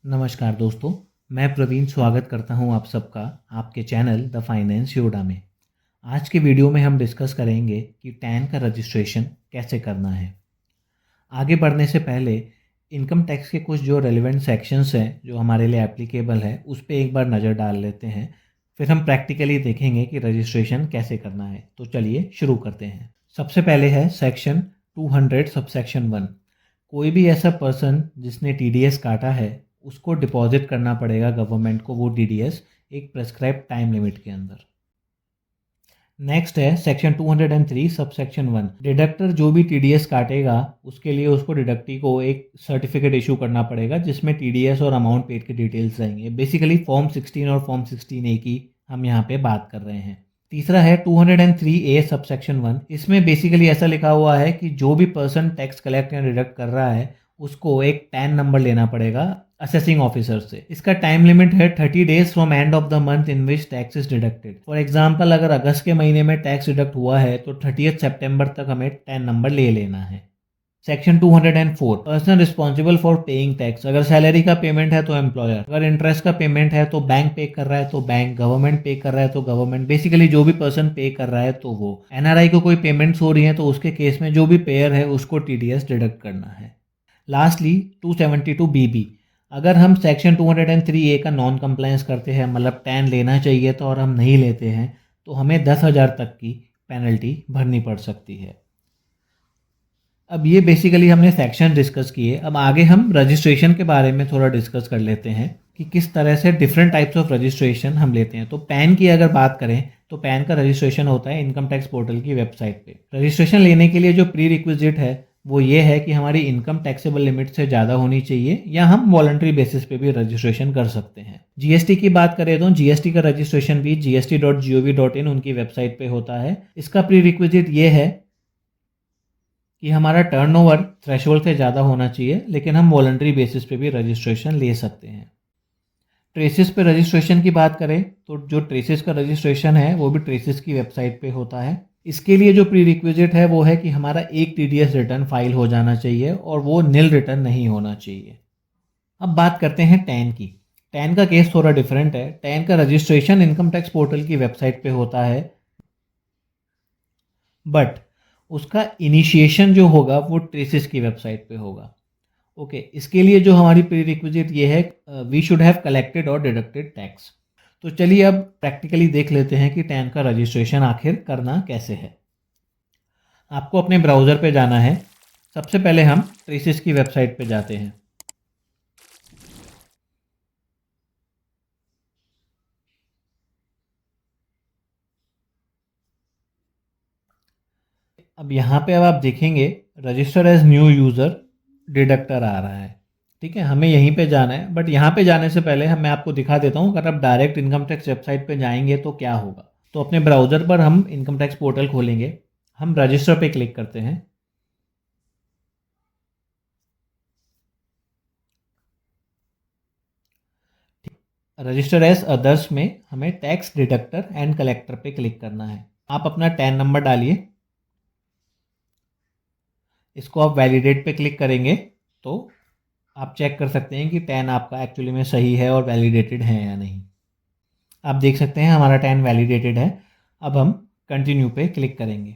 नमस्कार दोस्तों, मैं प्रवीण स्वागत करता हूं आप सबका आपके चैनल द फाइनेंस योडा में। आज के वीडियो में हम डिस्कस करेंगे कि टैन का रजिस्ट्रेशन कैसे करना है। आगे बढ़ने से पहले इनकम टैक्स के कुछ जो रेलिवेंट सेक्शंस हैं जो हमारे लिए एप्लीकेबल है उस पर एक बार नज़र डाल लेते हैं, फिर हम प्रैक्टिकली देखेंगे कि रजिस्ट्रेशन कैसे करना है। तो चलिए शुरू करते हैं। सबसे पहले है सेक्शन 200 सबसेक्शन 1। कोई भी ऐसा पर्सन जिसने TDS काटा है उसको डिपॉजिट करना पड़ेगा गवर्नमेंट को वो TDS एक प्रेस्क्राइब टाइम लिमिट के अंदर। नेक्स्ट है सेक्शन 203 सबसेक्शन 1। डिडक्टर जो भी TDS काटेगा उसके लिए उसको डिडक्टी को एक सर्टिफिकेट इशू करना पड़ेगा जिसमें TDS और अमाउंट पेड के डिटेल्स रहेंगे। बेसिकली फॉर्म 16 और फॉर्म 16A की हम यहाँ पे बात कर रहे हैं। तीसरा है 203A सबसेक्शन 1। इसमें बेसिकली ऐसा लिखा हुआ है कि जो भी पर्सन टैक्स कलेक्ट या डिडक्ट कर रहा है उसको एक टैन नंबर लेना पड़ेगा असेसिंग ऑफिसर से। इसका टाइम लिमिट है 30 days from end of the month in which tax is deducted. For example अगर अगस्त के महीने में टैक्स डिडक्ट हुआ है तो 30 सितंबर तक हमें टैन नंबर ले लेना है। Section 204 person responsible for paying tax. अगर सैलरी का पेमेंट है तो एम्प्लॉयर, अगर इंटरेस्ट का पेमेंट है तो बैंक पे कर रहा है तो बैंक, गवर्नमेंट पे कर रहा है तो गवर्नमेंट। बेसिकली जो भी पर्सन पे कर रहा है तो वो। NRI को कोई पेमेंट्स हो रही है तो उसके केस में जो भी पेयर है उसको TDS डिडक्ट करना है। Lastly 272BB। अगर हम सेक्शन 203A का नॉन कंप्लायंस करते हैं, मतलब टैन लेना चाहिए तो और हम नहीं लेते हैं तो हमें 10,000 तक की पेनल्टी भरनी पड़ सकती है। अब ये बेसिकली हमने सेक्शन डिस्कस किए। अब आगे हम रजिस्ट्रेशन के बारे में थोड़ा डिस्कस कर लेते हैं कि किस तरह से डिफरेंट टाइप्स ऑफ रजिस्ट्रेशन हम लेते हैं। तो पैन की अगर बात करें तो पैन का रजिस्ट्रेशन होता है इनकम टैक्स पोर्टल की वेबसाइट पे। रजिस्ट्रेशन लेने के लिए जो प्री रिक्विजिट है वो ये है कि हमारी इनकम टैक्सेबल लिमिट से ज़्यादा होनी चाहिए, या हम वॉलंटरी बेसिस पे भी रजिस्ट्रेशन कर सकते हैं। GST की बात करें तो GST का रजिस्ट्रेशन भी gst.gov.in उनकी वेबसाइट पे होता है। इसका प्री रिक्विजिट ये है कि हमारा टर्नओवर थ्रेशोल्ड से ज़्यादा होना चाहिए, लेकिन हम वॉलंटरी बेसिस पे भी रजिस्ट्रेशन ले सकते हैं। ट्रेसिस पे रजिस्ट्रेशन की बात करें तो जो ट्रेसिस का रजिस्ट्रेशन है वो भी ट्रेसिस की वेबसाइट पे होता है। इसके लिए जो प्री रिक्विजिट है वो है कि हमारा एक TDS रिटर्न फाइल हो जाना चाहिए और वो निल रिटर्न नहीं होना चाहिए। अब बात करते हैं टैन की। टैन का केस थोड़ा डिफरेंट है। टैन का रजिस्ट्रेशन इनकम टैक्स पोर्टल की वेबसाइट पे होता है, बट उसका इनिशिएशन जो होगा वो ट्रेसिस की वेबसाइट पे होगा। ओके, इसके लिए जो हमारी प्री रिक्विजिट ये है, वी शुड हैव कलेक्टेड और डिडक्टेड टैक्स। तो चलिए अब प्रैक्टिकली देख लेते हैं कि टैन का रजिस्ट्रेशन आखिर करना कैसे है। आपको अपने ब्राउज़र पे जाना है। सबसे पहले हम ट्रेसिस की वेबसाइट पे जाते हैं। अब यहाँ पे अब आप देखेंगे register as new user deductor आ रहा है। ठीक है, हमें यहीं पे जाना है, बट यहाँ पे जाने से पहले मैं आपको दिखा देता हूँ। अगर आप डायरेक्ट इनकम टैक्स वेबसाइट पे जाएंगे तो क्या होगा। तो अपने ब्राउज़र पर हम इनकम टैक्स पोर्टल खोलेंगे, हम रजिस्टर पे क्लिक करते हैं। रजिस्टर एज अदर्स में हमें टैक्स डिडक्टर एंड कलेक्टर पे क्लिक करना है। आप अपना टैन नंबर डालिए, इसको आप वैलिडेट पे क्लिक करेंगे तो आप चेक कर सकते हैं कि टैन आपका एक्चुअली में सही है और वैलिडेटेड है या नहीं। आप देख सकते हैं हमारा टैन वैलिडेटेड है। अब हम कंटिन्यू पे क्लिक करेंगे।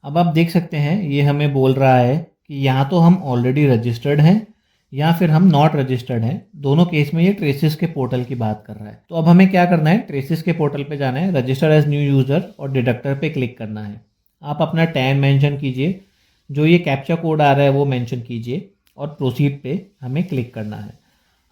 अब आप देख सकते हैं ये हमें बोल रहा है कि यहाँ तो हम ऑलरेडी रजिस्टर्ड हैं या फिर हम नॉट रजिस्टर्ड हैं। दोनों केस में ये ट्रेसिस के पोर्टल की बात कर रहा है। तो अब हमें क्या करना है, ट्रेसिस के पोर्टल पे जाना है, रजिस्टर एज न्यू यूज़र और डिडक्टर पे क्लिक करना है। आप अपना टैन मेंशन कीजिए, जो ये कैप्चा कोड आ रहा है वो मेंशन कीजिए और प्रोसीड पे हमें क्लिक करना है।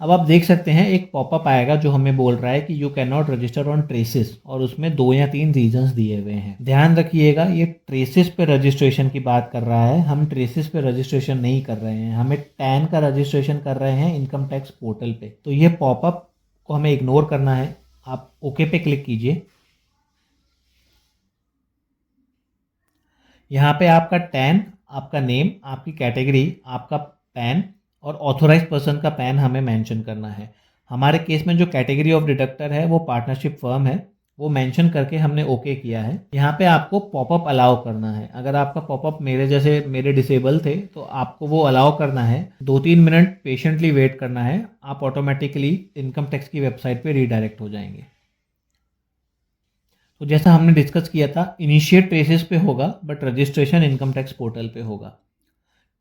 अब आप देख सकते हैं एक पॉपअप आएगा जो हमें बोल रहा है कि you can not register on traces, और उसमें 2 या 3 रीजंस दिए हुए हैं। ध्यान रखिएगा ये ट्रेसिस पे रजिस्ट्रेशन की बात कर रहा है, हम ट्रेसिस पे रजिस्ट्रेशन नहीं कर रहे हैं, हमें टैन का रजिस्ट्रेशन कर रहे हैं इनकम टैक्स पोर्टल पे। तो ये पॉपअप को हमें इग्नोर करना है। आप ओके पे क्लिक कीजिए। यहाँ पे आपका टैन, आपका नेम, आपकी कैटेगरी, आपका पैन और ऑथोराइज पर्सन का पैन हमें मेंशन करना है। हमारे केस में जो कैटेगरी ऑफ डिडक्टर है वो पार्टनरशिप फर्म है, वो मेंशन करके हमने ओके किया है। यहाँ पे आपको पॉपअप अलाउ करना है। अगर आपका पॉपअप मेरे डिसेबल थे तो आपको वो अलाउ करना है। 2-3 मिनट पेशेंटली वेट करना है, आप ऑटोमेटिकली इनकम टैक्स की वेबसाइट पे रीडायरेक्ट हो जाएंगे। तो जैसा हमने डिस्कस किया था, इनिशिएट ट्रेसेस पे होगा but registration income tax portal पे होगा।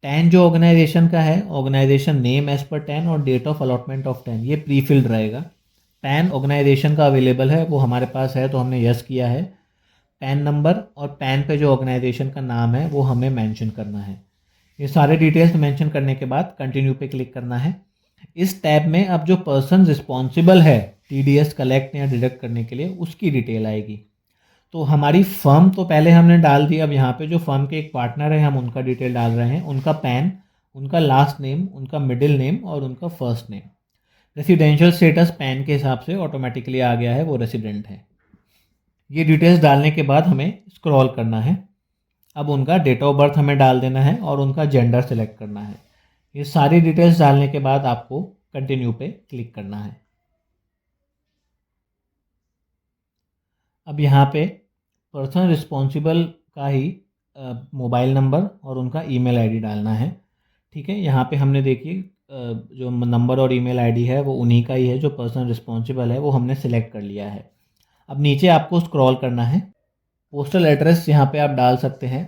टैन जो ऑर्गेनाइजेशन का है, organization name as per TAN और date of allotment of TAN, ये प्री फिल्ड रहेगा। पैन ऑर्गेनाइजेशन का अवेलेबल है, वो हमारे पास है तो हमने यस किया है। पैन नंबर और पैन पे जो ऑर्गेनाइजेशन का नाम है वो हमें मेंशन करना है। ये सारे डिटेल्स मेंशन करने के बाद कंटिन्यू पे क्लिक करना है। इस टैब में अब जो पर्सन रिस्पॉन्सिबल है टीडीएस कलेक्ट या डिडक्ट करने के लिए, उसकी डिटेल आएगी। तो हमारी फर्म तो पहले हमने डाल दी, अब यहाँ पे जो फर्म के एक पार्टनर है हम उनका डिटेल डाल रहे हैं, उनका पैन, उनका लास्ट नेम, उनका मिडिल नेम और उनका first name. Residential status pan के हिसाब से ऑटोमेटिकली आ गया है, वो रेसिडेंट है। ये डिटेल्स डालने के बाद हमें स्क्रॉल करना है। अब उनका डेट ऑफ बर्थ हमें डाल देना है और उनका जेंडर सेलेक्ट करना है। ये सारी डिटेल्स डालने के बाद आपको कंटिन्यू पे क्लिक करना है। अब यहाँ पे पर्सन रिस्पॉन्सिबल का ही मोबाइल नंबर और उनका ईमेल आईडी डालना है। ठीक है, यहाँ पे हमने देखिए जो नंबर और ईमेल आईडी है वो उन्हीं का ही है, जो पर्सन रिस्पॉन्सिबल है वो हमने सिलेक्ट कर लिया है। अब नीचे आपको स्क्रॉल करना है। पोस्टल एड्रेस यहाँ पे आप डाल सकते हैं,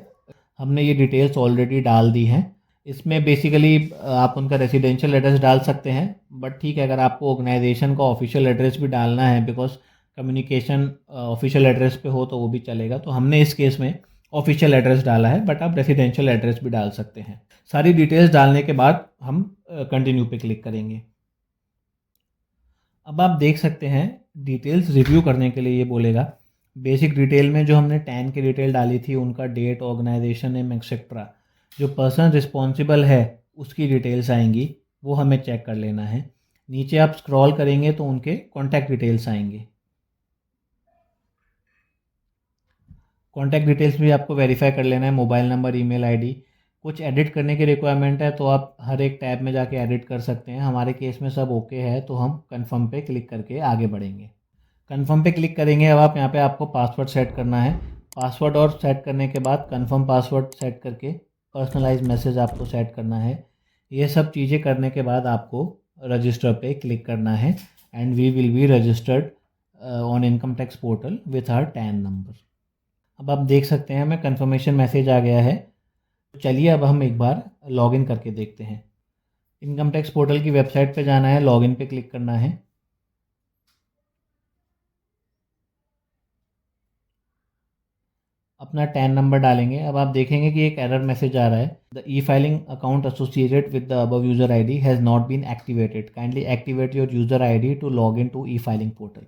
हमने ये डिटेल्स ऑलरेडी डाल दी हैं। इसमें बेसिकली आप उनका रेसिडेंशियल एड्रेस डाल सकते हैं, बट ठीक है, अगर आपको ऑर्गेनाइजेशन का ऑफिशियल एड्रेस भी डालना है, बिकॉज कम्युनिकेशन ऑफिशियल एड्रेस पे हो तो वो भी चलेगा, तो हमने इस केस में ऑफिशियल एड्रेस डाला है, बट आप रेसिडेंशियल एड्रेस भी डाल सकते हैं। सारी डिटेल्स डालने के बाद हम कंटिन्यू पे क्लिक करेंगे। अब आप देख सकते हैं डिटेल्स रिव्यू करने के लिए ये बोलेगा। बेसिक डिटेल में जो हमने टैन की डिटेल डाली थी, उनका डेट, ऑर्गेनाइजेशन नेम एक्सेट्रा, जो पर्सन रिस्पॉन्सिबल है उसकी डिटेल्स आएंगी, वो हमें चेक कर लेना है। नीचे आप स्क्रॉल करेंगे तो उनके कॉन्टैक्ट डिटेल्स आएंगे। कॉन्टैक्ट डिटेल्स भी आपको वेरीफाई कर लेना है, मोबाइल नंबर, ईमेल आईडी। कुछ एडिट करने की रिक्वायरमेंट है तो आप हर एक टैब में जाके एडिट कर सकते हैं। हमारे केस में सब ओके है तो हम कंफर्म पे क्लिक करके आगे बढ़ेंगे। कंफर्म पे क्लिक करेंगे। अब आप यहाँ पे आपको पासवर्ड सेट करना है। पासवर्ड और सेट करने के बाद कंफर्म पासवर्ड सेट करके पर्सनलाइज मैसेज आपको सेट करना है। ये सब चीज़ें करने के बाद आपको रजिस्टर पे क्लिक करना है and we will be registered on income tax portal with our TAN number. अब आप देख सकते हैं हमें कंफर्मेशन मैसेज आ गया है। चलिए अब हम एक बार लॉगिन करके देखते हैं। इनकम टैक्स पोर्टल की वेबसाइट पे जाना है, लॉगिन पे क्लिक करना है। अपना टैन नंबर डालेंगे। अब आप देखेंगे कि एक एरर मैसेज आ रहा है, the e filing account associated with the above user ID has not been activated, kindly activate your user ID to log in to e filing portal.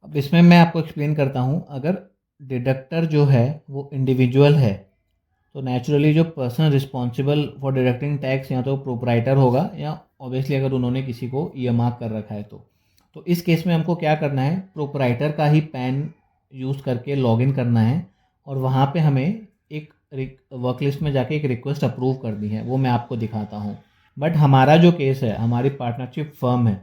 अब इसमें मैं आपको एक्सप्लेन करता हूँ। अगर डिडक्टर जो है वो इंडिविजुअल है तो नेचुरली जो person responsible for deducting tax या तो प्रोप्राइटर होगा, या ऑब्वियसली अगर उन्होंने किसी को ईएमआर कर रखा है तो इस केस में हमको क्या करना है, प्रोप्राइटर का ही पैन यूज़ करके लॉगिन करना है और वहाँ पे हमें एक वर्क लिस्ट में जाके एक रिक्वेस्ट अप्रूव करनी है। वो मैं आपको दिखाता हूँ। बट हमारा जो केस है, हमारी पार्टनरशिप फर्म है,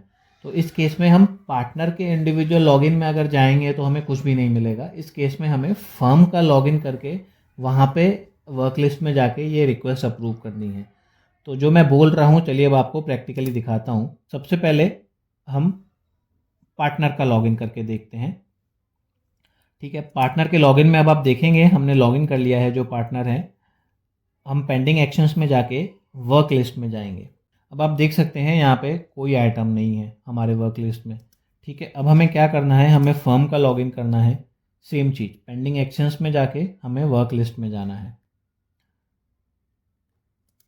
तो इस केस में हम पार्टनर के इंडिविजुअल लॉगिन में अगर जाएंगे तो हमें कुछ भी नहीं मिलेगा। इस केस में हमें फर्म का लॉगिन करके वहाँ पे वर्क लिस्ट में जाके ये रिक्वेस्ट अप्रूव करनी है। तो जो मैं बोल रहा हूँ, चलिए अब आपको प्रैक्टिकली दिखाता हूँ। सबसे पहले हम पार्टनर का लॉगिन करके देखते हैं। ठीक है, पार्टनर के लॉगिन में अब आप देखेंगे हमने लॉगिन कर लिया है जो पार्टनर है। हम पेंडिंग एक्शंस में जाके वर्क लिस्ट में जाएंगे। अब आप देख सकते हैं यहाँ पे कोई आइटम नहीं है हमारे वर्क लिस्ट में। ठीक है, अब हमें क्या करना है, हमें फर्म का लॉगिन करना है। सेम चीज़, पेंडिंग एक्शंस में जाके हमें वर्क लिस्ट में जाना है।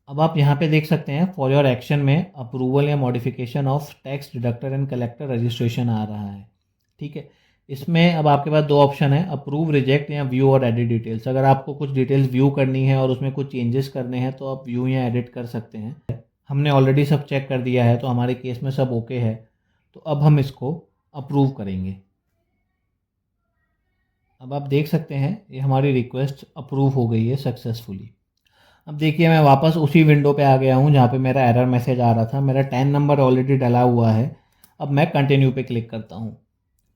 अब आप यहाँ पे देख सकते हैं फॉर योर एक्शन में अप्रूवल या modification of tax deductor and collector registration आ रहा है। ठीक है, इसमें अब आपके पास दो ऑप्शन है, अप्रूव, रिजेक्ट या व्यू और एडिट डिटेल्स। अगर आपको कुछ डिटेल्स व्यू करनी है और उसमें कुछ चेंजेस करने हैं तो आप व्यू या एडिट कर सकते हैं। हमने ऑलरेडी सब चेक कर दिया है तो हमारे केस में सब ओके है, तो अब हम इसको अप्रूव करेंगे। अब आप देख सकते हैं ये हमारी रिक्वेस्ट अप्रूव हो गई है सक्सेसफुली। अब देखिए मैं वापस उसी विंडो पे आ गया हूँ जहाँ पे मेरा एरर मैसेज आ रहा था। मेरा टैन नंबर ऑलरेडी डला हुआ है। अब मैं कंटिन्यू पे क्लिक करता हूँ।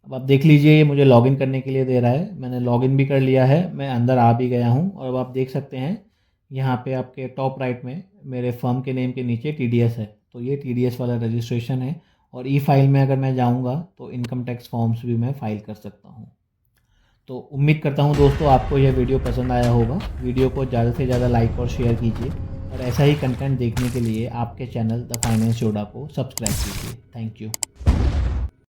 अब आप देख लीजिए, ये मुझे लॉगिन करने के लिए दे रहा है। मैंने लॉगिन भी कर लिया है, मैं अंदर आ भी गया हूँ। और अब आप देख सकते हैं यहाँ पे आपके टॉप राइट में मेरे फर्म के नेम के नीचे TDS है, तो ये TDS वाला रजिस्ट्रेशन है। और ई फाइल में अगर मैं जाऊँगा तो इनकम टैक्स फॉर्म्स भी मैं फाइल कर सकता हूँ। तो उम्मीद करता हूँ दोस्तों आपको यह वीडियो पसंद आया होगा। वीडियो को ज़्यादा से ज़्यादा लाइक और शेयर कीजिए, और ऐसा ही कंटेंट देखने के लिए आपके चैनल द फाइनेंस योड़ा को सब्सक्राइब कीजिए। Thank you.